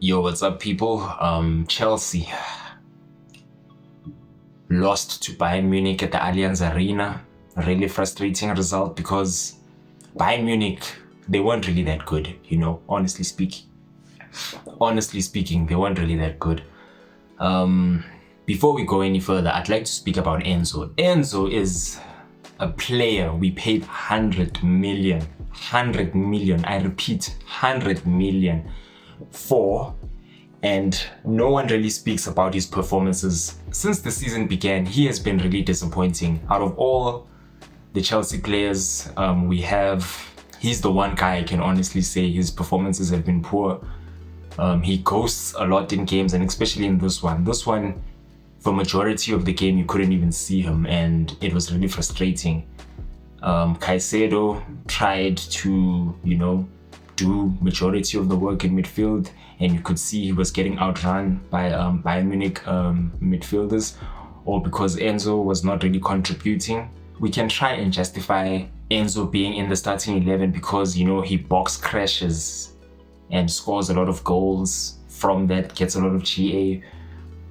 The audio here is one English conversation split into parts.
Yo, what's up, people? Chelsea lost to Bayern Munich at the Allianz Arena. A really frustrating result because Bayern Munich, they weren't really that good, honestly speaking. They weren't really that good. Before we go any further, I'd like to speak about Enzo. Enzo is a player we paid 100 million, I repeat, 100 million for, and no one really speaks about his performances. Since the season began, he has been really disappointing. Out of all the Chelsea players we have, he's the one guy I can honestly say his performances have been poor. He ghosts a lot in games, and especially in this one. This one, for majority of the game, you couldn't even see him, and it was really frustrating. Caicedo tried to, do majority of the work in midfield, and you could see he was getting outrun by Bayern Munich midfielders, all because Enzo was not really contributing. We can try and justify Enzo being in the starting 11 because, he box crashes and scores a lot of goals from that, gets a lot of GA,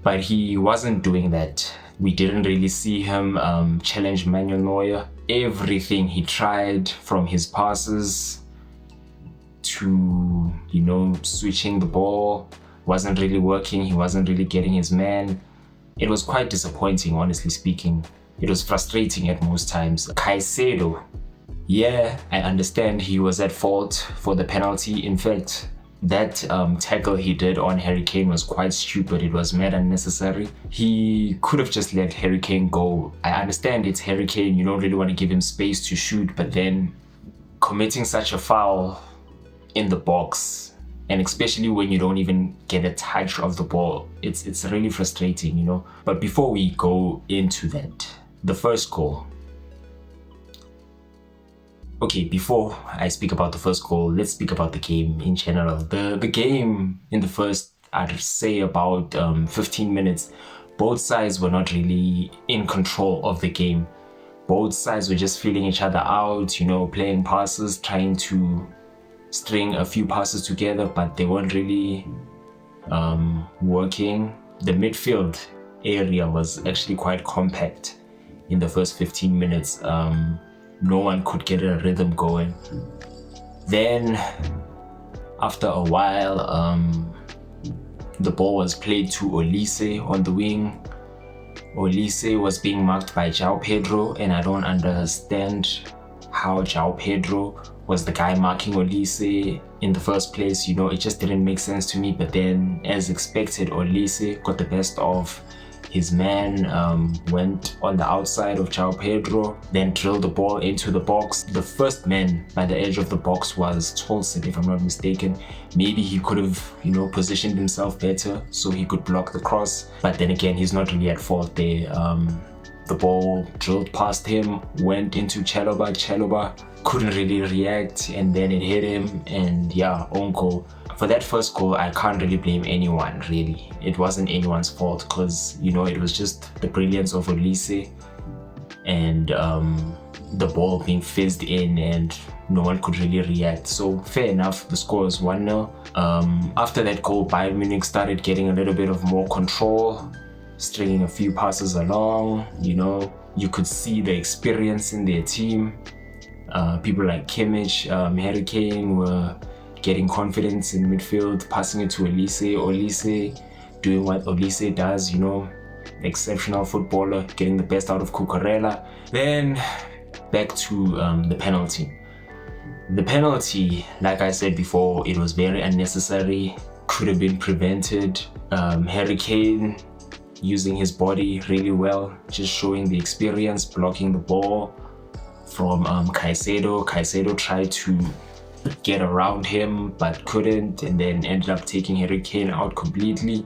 but he wasn't doing that. We didn't really see him challenge Manuel Neuer. Everything he tried, from his passes to, switching the ball, wasn't really working. He wasn't really getting his man. It was quite disappointing, honestly speaking. It was frustrating at most times. Caicedo, yeah, I understand he was at fault for the penalty. In fact, that tackle he did on Harry Kane was quite stupid. It was mad unnecessary. He could have just let Harry Kane go. I understand it's Harry Kane, you don't really want to give him space to shoot, but then committing such a foul in the box, and especially when you don't even get a touch of the ball, it's really frustrating, But before we go into that, the first goal. Okay, before I speak about the first goal, let's speak about the game in general. The game in the first, I'd say about 15 minutes, both sides were not really in control of the game. Both sides were just feeling each other out, playing passes, trying to string a few passes together, but they weren't really working. The midfield area was actually quite compact in the first 15 minutes. No one could get a rhythm going. Then, after a while, the ball was played to Olise on the wing. Olise was being marked by João Pedro, and I don't understand how João Pedro was the guy marking Olise in the first place. It just didn't make sense to me. But then, as expected, Olise got the best of his man, went on the outside of João Pedro, then drilled the ball into the box. The first man by the edge of the box was Tolson, if I'm not mistaken. Maybe he could have, positioned himself better so he could block the cross. But then again, he's not really at fault there. The ball drilled past him, went into Chalobah. Chalobah couldn't really react, and then it hit him, and own goal. For that first goal, I can't really blame anyone, really. It wasn't anyone's fault because, it was just the brilliance of Olise and the ball being fizzed in, and no one could really react. So fair enough, the score was 1-0. After that goal, Bayern Munich started getting a little bit of more control, stringing a few passes along. You could see the experience in their team. People like Kimmich, Harry Kane were getting confidence in midfield, passing it to Olise. Olise doing what Olise does, exceptional footballer, getting the best out of Cucurella. Then back to the penalty. The penalty, like I said before, it was very unnecessary, could have been prevented. Harry Kane using his body really well, just showing the experience, blocking the ball from Caicedo. Caicedo tried to get around him but couldn't, and then ended up taking Harry Kane out completely.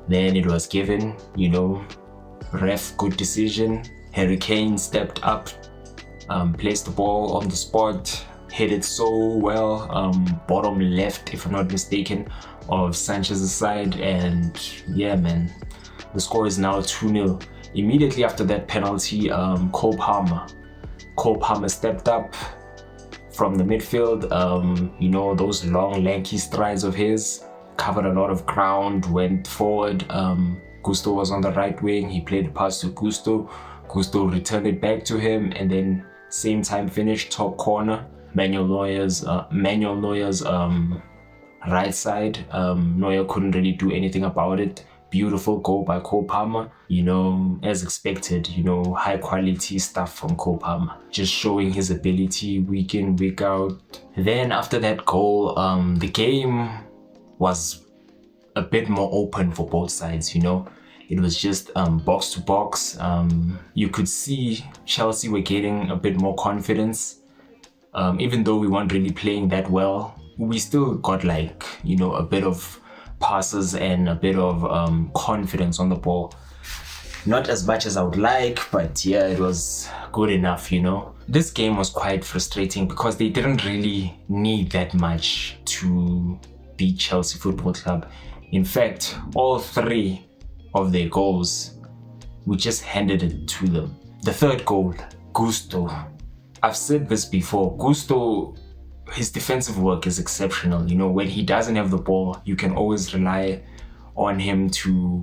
Then it was given, ref, good decision. Harry Kane stepped up, placed the ball on the spot, hit it so well, bottom left, if I'm not mistaken, of Sanchez's side, and the score is now 2-0. Immediately after that penalty, Cole Palmer stepped up from the midfield, those long lanky strides of his, covered a lot of ground, went forward. Gusto was on the right wing. He played the pass to Gusto. Gusto returned it back to him, and then same time finish top corner. Manuel Neuer's right side. Neuer couldn't really do anything about it. Beautiful goal by Cole Palmer, as expected, high quality stuff from Cole Palmer, just showing his ability week in, week out. Then after that goal, the game was a bit more open for both sides, It was just box to box. You could see Chelsea were getting a bit more confidence. Even though we weren't really playing that well, we still got a bit of passes and a bit of confidence on the ball. Not as much as I would like, but yeah, it was good enough, This game was quite frustrating because they didn't really need that much to beat Chelsea Football Club. In fact, all 3 of their goals, we just handed it to them. The third goal, Gusto. I've said this before, Gusto, his defensive work is exceptional. When he doesn't have the ball, you can always rely on him to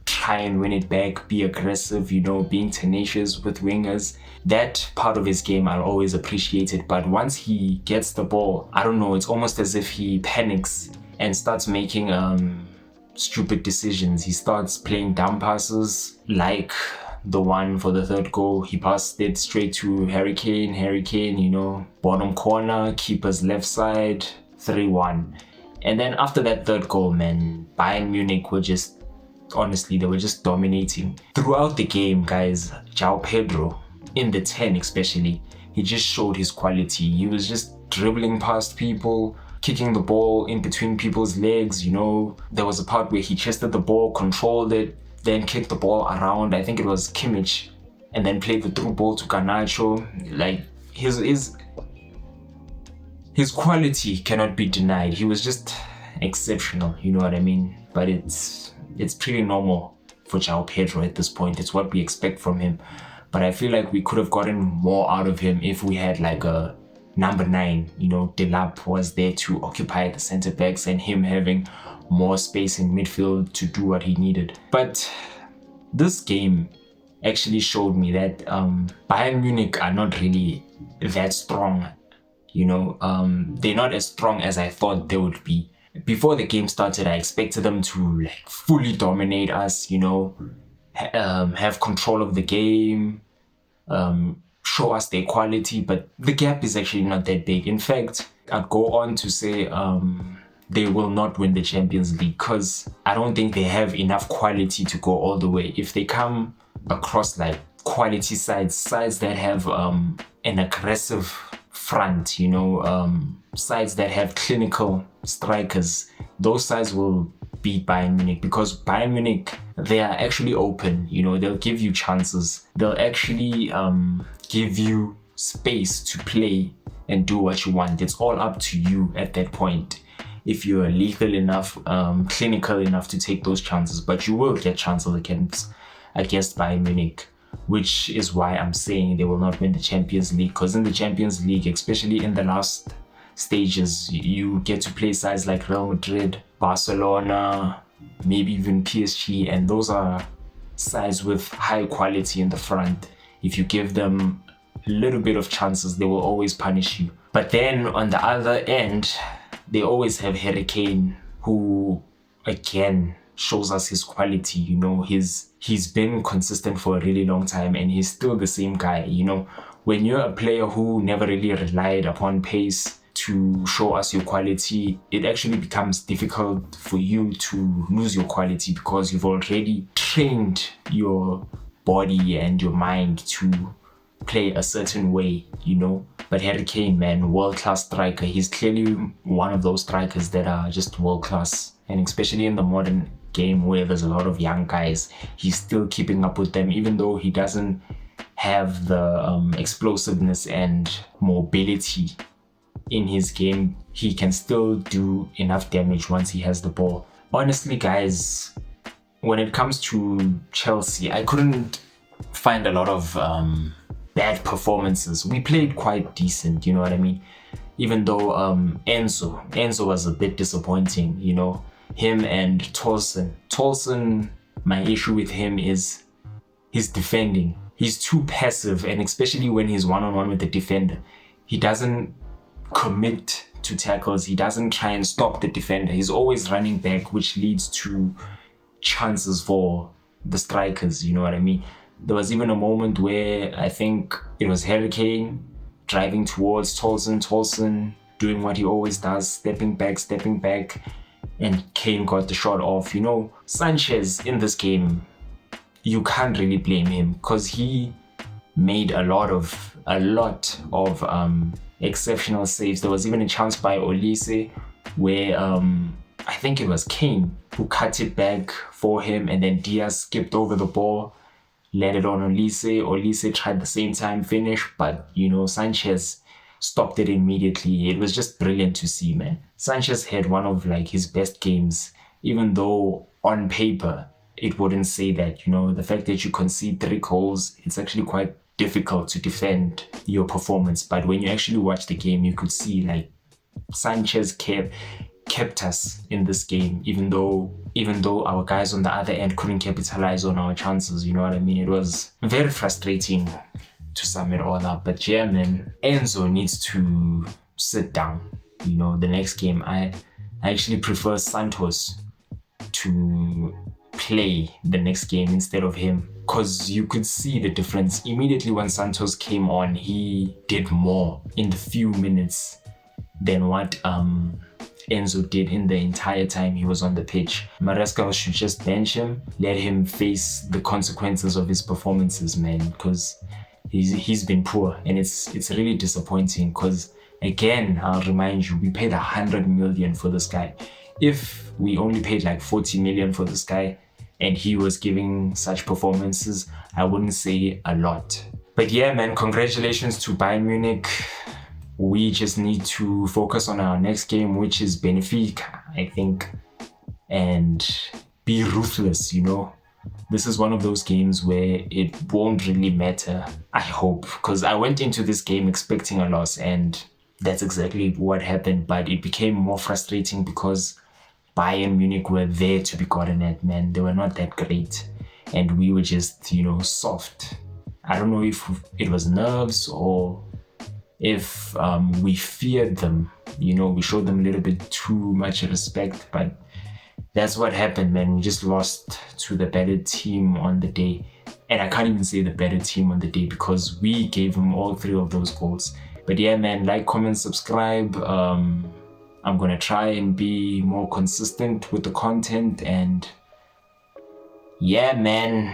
try and win it back, be aggressive, being tenacious with wingers. That part of his game I'll always appreciate it. But once he gets the ball, I don't know, it's almost as if he panics and starts making stupid decisions. He starts playing dumb passes, like the one for the third goal. He passed it straight to Harry Kane, bottom corner, keeper's left side, 3-1. And then after that third goal, man, Bayern Munich were just, honestly, they were just dominating. Throughout the game, guys, João Pedro, in the 10 especially, he just showed his quality. He was just dribbling past people, kicking the ball in between people's legs, There was a part where he chested the ball, controlled it, then kicked the ball around, I think it was Kimmich, and then played the through ball to Garnacho. His quality cannot be denied. He was just exceptional, you know what I mean? But it's pretty normal for João Pedro at this point. It's what we expect from him. But I feel like we could have gotten more out of him if we had a number 9, Delap was there to occupy the center backs and him having more space in midfield to do what he needed. But this game actually showed me that Bayern Munich are not really that strong. They're not as strong as I thought they would be. Before the game started, I expected them to fully dominate us, have control of the game, show us their quality, but the gap is actually not that big. In fact, I'd go on to say they will not win the Champions League because I don't think they have enough quality to go all the way. If they come across quality sides that have an aggressive front, sides that have clinical strikers, those sides will beat Bayern Munich, because Bayern Munich, they are actually open, they'll give you chances. They'll actually give you space to play and do what you want. It's all up to you at that point. If you're lethal enough, clinical enough to take those chances, but you will get chances against Bayern Munich, which is why I'm saying they will not win the Champions League. Because in the Champions League, especially in the last stages, you get to play sides like Real Madrid, Barcelona, maybe even PSG, and those are sides with high quality in the front. If you give them a little bit of chances, they will always punish you. But then on the other end, they always have Harry Kane, who again shows us his quality. He's been consistent for a really long time, and he's still the same guy. When you're a player who never really relied upon pace to show us your quality, it actually becomes difficult for you to lose your quality, because you've already trained your body and your mind to play a certain way, But Harry Kane, man, world-class striker. He's clearly one of those strikers that are just world-class. And especially in the modern game where there's a lot of young guys, he's still keeping up with them, even though he doesn't have the explosiveness and mobility in his game. He can still do enough damage once he has the ball. Honestly, guys, when it comes to Chelsea, I couldn't find a lot of bad performances. We played quite decent, you know what I mean? Even though Enzo was a bit disappointing, him and Tolson. Tolson, my issue with him is his defending. He's too passive, and especially when he's one-on-one with the defender, he doesn't commit to tackles. He doesn't try and stop the defender. He's always running back, which leads to chances for the strikers, you know what I mean? There was even a moment where I think it was Hurricane driving towards Tolson doing what he always does, stepping back, and Kane got the shot off. You know, Sanchez in this game, you can't really blame him because he made a lot of exceptional saves. There was even a chance by Olise where I think it was Kane who cut it back for him, and then Diaz skipped over the ball, let it on Olise. Olise tried the same time finish, but you know, Sanchez stopped it immediately. It was just brilliant to see, man. Sanchez had one of like his best games, even though on paper it wouldn't say that. You know, the fact that you concede 3 goals, it's actually quite difficult to defend your performance. But when you actually watch the game, you could see like Sanchez kept us in this game, even though our guys on the other end couldn't capitalize on our chances. You know what I mean? It was very frustrating to sum it all up. But yeah, man, Enzo needs to sit down. You know, the next game, I actually prefer Santos to play the next game instead of him, because you could see the difference immediately when Santos came on. He did more in the few minutes than what Enzo did in the entire time he was on the pitch. Maresca should just bench him, let him face the consequences of his performances, man, because he's been poor, and it's really disappointing. Because again, I'll remind you, we paid 100 million for this guy. If we only paid like 40 million for this guy and he was giving such performances, I wouldn't say a lot. But yeah, man, congratulations to Bayern Munich. We just need to focus on our next game, which is Benfica, I think, and be ruthless, you know. This is one of those games where it won't really matter, I hope, because I went into this game expecting a loss, and that's exactly what happened. But it became more frustrating because Bayern Munich were there to be gotten at, man. They were not that great, and we were just, you know, soft. I don't know if it was nerves or if we feared them. You know, we showed them a little bit too much respect, but that's what happened, man. We just lost to the better team on the day. And I can't even say the better team on the day because we gave them all 3 of those goals. But yeah, man, like, comment, subscribe. I'm gonna try and be more consistent with the content, and yeah, man.